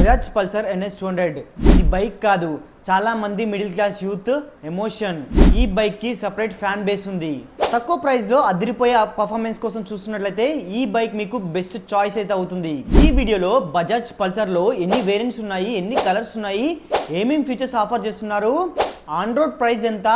Bajaj Pulsar NS 200 ఇది bike కాదు, చాలా మంది మిడిల్ క్లాస్ యూత్ ఎమోషన్. ఈ బైక్ కి సెపరేట్ ఫ్యాన్ బేస్ ఉంది. తక్కువ ప్రైస్ లో అదిరిపోయే పర్ఫార్మెన్స్ కోసం చూస్తున్నట్లయితే ఈ బైక్ మీకు బెస్ట్ చాయిస్ అయితే అవుతుంది. ఈ వీడియోలో బజాజ్ పల్సర్ లో ఎన్ని వేరియంట్స్ ఉన్నాయి, ఎన్ని కలర్స్ ఉన్నాయి, ఏమేమి ఫీచర్స్ ఆఫర్ చేస్తున్నారు, ఆన్ రోడ్ ప్రైస్ ఎంత,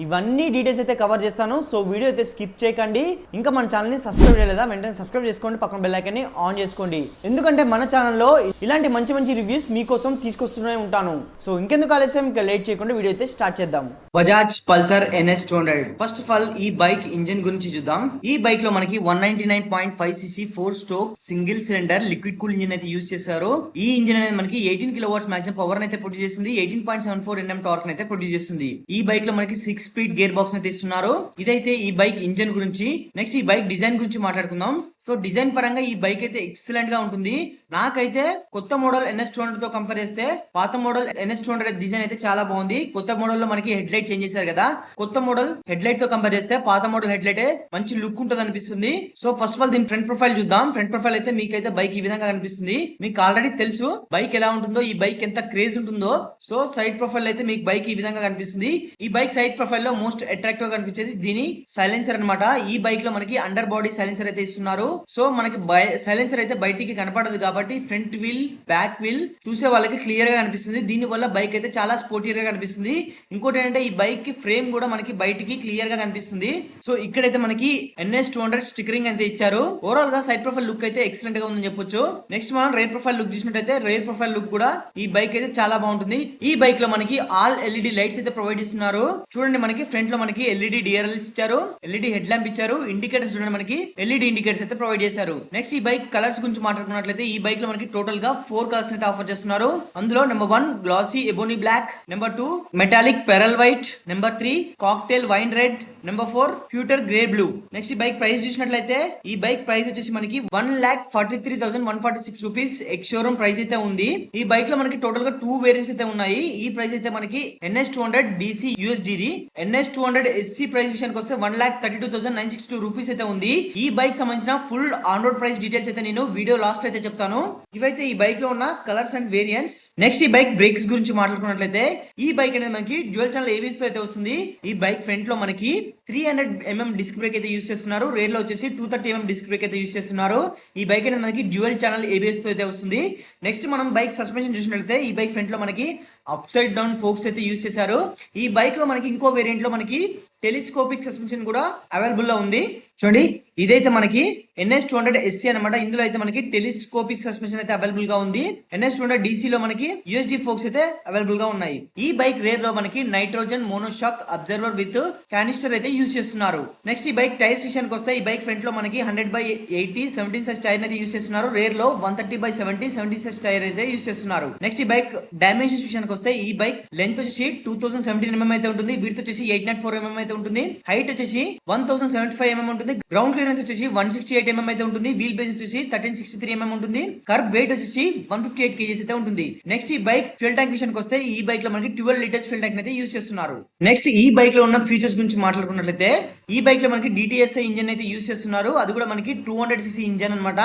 ఇవన్నీ డీటెయిల్స్ అయితే కవర్ చేస్తాను. సో వీడియో అయితే స్కిప్ చేయకండి. ఇంకా మన ఛానల్ని సబ్స్క్రైబ్ చేయలేదా వెంటనే సబ్స్క్రైబ్ చేసుకోండి, పక్కన బెల్ ఐకాన్ని ఆన్ చేసుకోండి. ఎందుకంటే మన ఛానల్లో ఇలాంటి మంచి మంచి రివ్యూస్ మీకోసం తీసుకొస్తూనే ఉంటాను. సో ఇంకెందుకు ఆలస్యం, ఇంకా లేట్ చేయకుండా వీడియో అయితే స్టార్ట్ చేద్దాం. Bajaj Pulsar NS 200. First of all ఈ బైక్ ఇంజిన్ గురించి చూద్దాం. ఈ బైక్ లో మనకి 199.5cc 4 stroke single cylinder liquid cool engine అయితే యూజ్ చేశారు. ఈ ఇంజిన్ అనేది మనకి 18 kW మాక్సిమం పవర్ అయితే ప్రొడ్యూస్ చేస్తుంది, 18.74 Nm టార్క్ అయితే ప్రొడ్యూస్ చేస్తుంది. ఈ బైక్ లో మనకి 6 స్పీడ్ గేర్ బాక్స్ అయితే ఇస్తున్నారు. ఇదైతే ఈ బైక్ ఇంజిన్ గురించి. నెక్స్ట్ ఈ బైక్ డిజైన్ గురించి మాట్లాడుకుందాం. సో డిజైన్ పరంగా ఈ బైక్ అయితే ఎక్సలెంట్ గా ఉంటుంది. నాకైతే కొత్త మోడల్ NS 200 తో కంపేర్ చేస్తే పాత మోడల్ NS 200 డిజైన్ అయితే చాలా బాగుంది. కొత్త మోడల్ లో మనకి హెడ్ లైట్ చేంజ్ చేశారు కదా, కొత్త మోడల్ హెడ్ లైట్ తో కంపేర్ చేస్తే పాత మోడల్ హెడ్ లైట్ మంచి లుక్ ఉంటుంది అనిపిస్తుంది. సో ఫస్ట్ ఆఫ్ ఆల్ దీని ఫ్రంట్ ప్రొఫైల్ చూద్దాం. ఫ్రంట్ ప్రొఫైల్ అయితే మీకైతే బైక్ ఈ విధంగా కనిపిస్తుంది. మీకు ఆల్రెడీ తెలుసు బైక్ ఎలా ఉంటుందో, ఈ బైక్ ఎంత క్రేజ్ ఉంటుందో. సో సైడ్ ప్రొఫైల్ అయితే మీకు బైక్ ఈ విధంగా కనిపిస్తుంది. ఈ బైక్ సైడ్ ప్రొఫైల్ లో మోస్ట్ అట్రాక్టివ్ గా కనిపించేది దీని సైలెన్సర్ అన్నమాట. ఈ బైక్ లో మనకి అండర్ బాడీ సైలెన్సర్ అయితే ఇస్తున్నారు. సో మనకి సైలెన్సర్ అయితే బయటికి కనపడదు కాబట్టి ఫ్రంట్ వీల్ బ్యాక్ వీల్ చూసే వాళ్ళకి క్లియర్ గా కనిపిస్తుంది. దీని వల్ల బైక్ అయితే చాలా స్పోర్టియర్ గా కనిపిస్తుంది. ఇంకోటి ఏంటంటే ఈ బైక్ కి ఫ్రేమ్ కూడా మనకి బయటికి క్లియర్ గా కనిపిస్తుంది. సో ఇక్కడైతే మనకి NS 200 స్టిక్కరింగ్ అయితే ఇచ్చారు. ఓవరాల్ గా సైడ్ ప్రొఫైల్ లుక్ అయితే ఎక్సలెంట్ గా ఉందని చెప్పొచ్చు. నెక్స్ట్ మనం రేర్ ప్రొఫైల్ లుక్ చూసినట్టయితే రేర్ ప్రొఫైల్ లుక్ కూడా ఈ బైక్ అయితే చాలా బాగుంటుంది. ఈ బైక్ లో మనకి ఆల్ LED లైట్స్ అయితే ప్రొవైడ్ చేస్తున్నారు. చూడండి మనకి ఫ్రంట్ లో మనకి LED DRLs ఇచ్చారు, LED హెడ్ ల్యాంప్ ఇచ్చారు, ఇండికేటర్స్ చూడండి మనకి LED ఇండికేటర్స్ అయితే ప్రొవైడ్ చేశారు. నెక్స్ట్ ఈ బైక్ కలర్స్ గురించి మాట్లాడుకున్నట్లయితే ఈ బైక్ లో మనకి టోటల్ గా 4 కలర్స్ అయితే ఆఫర్ చేస్తున్నారు. అందులో number 1 glossy ebony black, number 2 metallic pearl white, number 3 cocktail wine red, number 4 pewter grey blue. Next ఈ బైక్ ప్రైస్ చూసినట్లయితే ఈ బైక్ ప్రైస్ వచ్చేసి మనకి 1,43,146 రూపీస్ ఎక్స్ షోరూమ్ ప్రైస్ అయితే ఉంది. ఈ బైక్ లో మనకి టోటల్ గా 2 వేరియంట్స్ అయితే ఉన్నాయి. ఈ ప్రైస్ అయితే మనకి NS 200 DC USD the. NS 200 SC price విషయానికి వస్తే 1,32,962 రూపీస్ అయితే ఉంది. ఈ బైక్ సంబంధించిన full on road price details అయితే నేను వీడియో లాస్ట్ అయితే చెప్తాను. ఇవైతే ఈ బైక్ లో ఉన్న కలర్స్ అండ్ వేరియంట్స్. నెక్స్ట్ ఈ బైక్ బ్రేక్స్ గురించి మాట్లాడుకున్నట్లయితే ఈ బైక్ అనేది మనకి డ్యూయల్ ఛానల్ ABS తో అయితే వస్తుంది. ఈ బైక్ ఫ్రంట్ లో మనకి 300mm డిస్క్ బ్రేక్ అయితే యూస్ చేస్తున్నారు. రేర్ లో వచ్చేసి 230mm డిస్క్ బ్రేక్ అయితే యూస్ చేస్తున్నారు. ఈ బైక్ అనేది మనకి డ్యూయల్ ఛానల్ ABS తో అయితే వస్తుంది. నెక్స్ట్ మనం బైక్ సస్పెన్షన్ చూసినట్లయితే ఈ బైక్ ఫ్రంట్ లో మనకి అప్ సైడ్ డౌన్ ఫోక్స్ అయితే యూస్ చేశారు. ఈ బైక్ లో మనకి ఇంకో వేరియంట్ లో మనకి టెలిస్కోపిక్ సస్పెన్షన్ కూడా అవైలబుల్ లో ఉంది. చూడండి ఇదైతే మనకి NS 200 SC అనమాట. ఇందులో అయితే మనకి టెలిస్కోపిక్ సస్పెన్షన్ అయితే అవైలబుల్ గా ఉంది. NS 200 DC లో మనకి USD ఫోక్స్ అయితే అవైలబుల్ గా ఉన్నాయి. ఈ బైక్ రేర్ లో మనకి నైట్రోజన్ మోనోషాక్ అబ్జర్వర్ విత్ కానిస్టర్ అయితే యూస్ చేస్తున్నారు. నెక్స్ట్ ఈ బైక్ టైర్స్ విషయానికి వస్తే ఈ బైక్ ఫ్రంట్ లో మనకి 100/80 17 సైజ్ టైర్ అయితే యూస్ చేస్తున్నారు. రేర్ లో 130/70 70 సైజ్ టైర్ అయితే యూస్ చేస్తున్నారు. నెక్స్ట్ ఈ బైక్ డైమెన్షన్స్ విషయానికి వస్తే ఈ బైక్ లెంత్ వచ్చేసి 2017mm అయితే ఉంటుంది, విడ్త్ వచ్చేసి 804mm అయితే ఉంటుంది, హైట్ వచ్చేసి 1075mm ఉంటుంది, గ్రౌండ్ క్లియరెన్స్ వచ్చేసి 168mm అయితే ఉంటుంది, వీల్ బేస్ వచ్చేసి 1363mm ఉంటుంది, కర్బ్ వెయిట్ వచ్చేసి 158 kgs అయితే ఉంటుంది. నెక్స్ట్ ఈ బైక్ ఫ్యూల్ ట్యాంక్ విషయానికి వస్తే ఈ బైక్ లో మనకి 12 లీటర్స్ ఫ్యూల్ ట్యాంక్ అయితే యూస్ చేస్తున్నారు. నెక్స్ట్ ఈ బైక్ లో ఉన్న ఫీచర్స్ గురించి మాట్లాడుకున్నట్లయితే ఈ బైక్ లో మనకి DTSI ఇంజన్ అయితే యూస్ చేస్తున్నారు. అది కూడా మనకి 200cc ఇంజన్ అనమాట.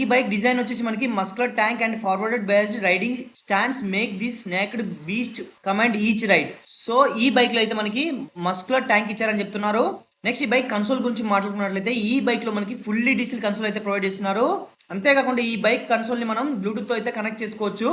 ఈ బైక్ డిజైన్ వచ్చేసి మనకి muscular tank and forwarded based riding stands make this naked beast command each ride. So ఈ బైక్ లో అయితే మనకి మస్కులర్ ట్యాంక్ ఇచ్చారని చెప్తున్నారు. నెక్స్ట్ ఈ బైక్ కన్సోల్ గురించి మాట్లాడుకున్నట్లయితే ఈ బైక్ లో మనకి ఫుల్లీ డీజిల్ కన్సోల్ అయితే ప్రొవైడ్ చేస్తున్నారు. అంతేకాకుండా ఈ బైక్ కన్సోల్ ని మనం బ్లూటూత్ తో అయితే కనెక్ట్ చేసుకోవచ్చు.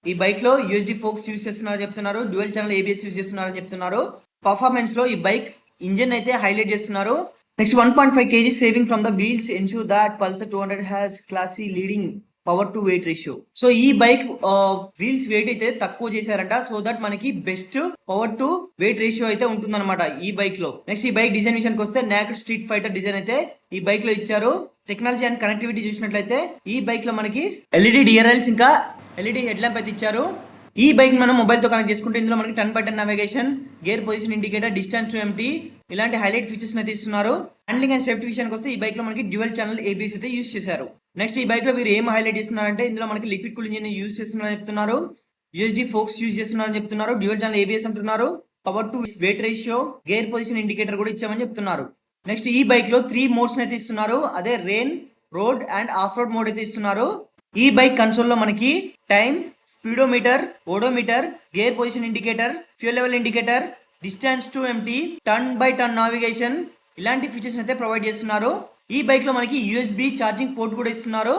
ఈ బైక్ లో USD ఫోక్స్ యూస్ చేస్తున్నారని చెప్తున్నారు, డ్యూయల్ ఛానల్ ABS యూస్ చేస్తున్నారని చెప్తున్నారు. పర్ఫార్మెన్స్ లో ఈ బైక్ ఇంజిన్ అయితే హైలైట్ చేస్తున్నారు. Next 1.5 kg saving from the wheels ensure that Pulsar 200 has classy leading power to weight ratio. So ఈ బైక్ వీల్స్ వెయిట్ అయితే తక్కువ చేశారంట, సో దట్ మనకి best power to weight ratio అయితే ఉంటుందన్నమాట ఈ బైక్ లో. నెక్స్ట్ ఈ బైక్ డిజైన్ విషయానికి వస్తే నేకెడ్ స్ట్రీట్ ఫైటర్ డిజైన్ అయితే ఈ బైక్ లో ఇచ్చారు. టెక్నాలజీ అండ్ కనెక్టివిటీ చూసినట్లయితే ఈ బైక్ లో మనకి LED DRLs ఇంకా LED హెడ్ ల్యాంప్ అయితే ఇచ్చారు. ఈ బైక్ మనం మొబైల్ తో కనెక్ట్ చేసుకుంటే ఇందులో మనకి 10 button navigation, gear position indicator, distance to empty ఇలాంటి హైలైట్ ఫీచర్స్ అయితే ఇస్తున్నారు. హ్యాండ్లింగ్ అండ్ సేఫ్టీ విషయానికి వస్తే ఈ బైక్ లో మనకి డ్యూయల్ ఛానల్ ABS అయితే యూస్ చేశారు. నెక్స్ట్ ఈ బైక్ లో వీరు ఏం హైలైట్ చేస్తున్నారంటే ఇందులో మనకి లిక్విడ్ కూల్ ఇంజిన్ యూస్ చేస్తున్నారని చెప్తున్నారు, USD ఫోక్స్ యూస్ చేస్తున్నారని చెప్తున్నారు, డ్యూయల్ ఛానల్ ABS అంటున్నారు, power to weight ratio, gear position indicator కూడా ఇచ్చామని చెప్తున్నారు. నెక్స్ట్ ఈ బైక్ లో 3 మోడ్స్ అయితే ఇస్తున్నారు. అదే rain, road and of road mode అయితే ఇస్తున్నారు. ఈ బైక్ కన్సోల్ లో మనకి time, speedometer, odometer, gear position indicator, fuel level indicator, distance to empty, turn by turn navigation ఇలాంటి ఫీచర్స్ అయితే ప్రొవైడ్ చేస్తున్నారు. ఈ బైక్ లో మనకి యూఎస్బి ఛార్జింగ్ పోర్ట్ కూడా ఇస్తున్నారు.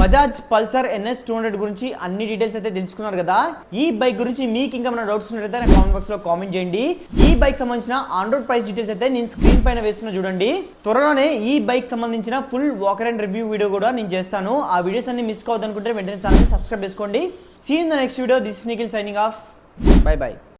బజాజ్ పల్సర్ NS 200 గురించి అన్ని డీటెయిల్స్ అయితే తెలుసుకున్నారు కదా. ఈ బైక్ గురించి మీకు ఇంకా ఏమైనా డౌట్స్ ఉన్నట్లయితే నా కామెంట్ బాక్స్ లో కామెంట్ చేయండి. ఈ బైక్ సంబంధించిన ఆన్ రోడ్ ప్రైస్ డీటెయిల్స్ అయితే నేను స్క్రీన్ పైన వేస్తున్నా చూడండి. త్వరలోనే ఈ బైక్ సంబంధించిన full walker and review video కూడా నేను చేస్తాను. ఆ వీడియోస్ అన్ని మిస్ కావద్దనుకుంటే వెంటనే ఛానల్ సబ్స్క్రైబ్ చేసుకోండి. See in the next video. This is Nikhil signing off. Bye by.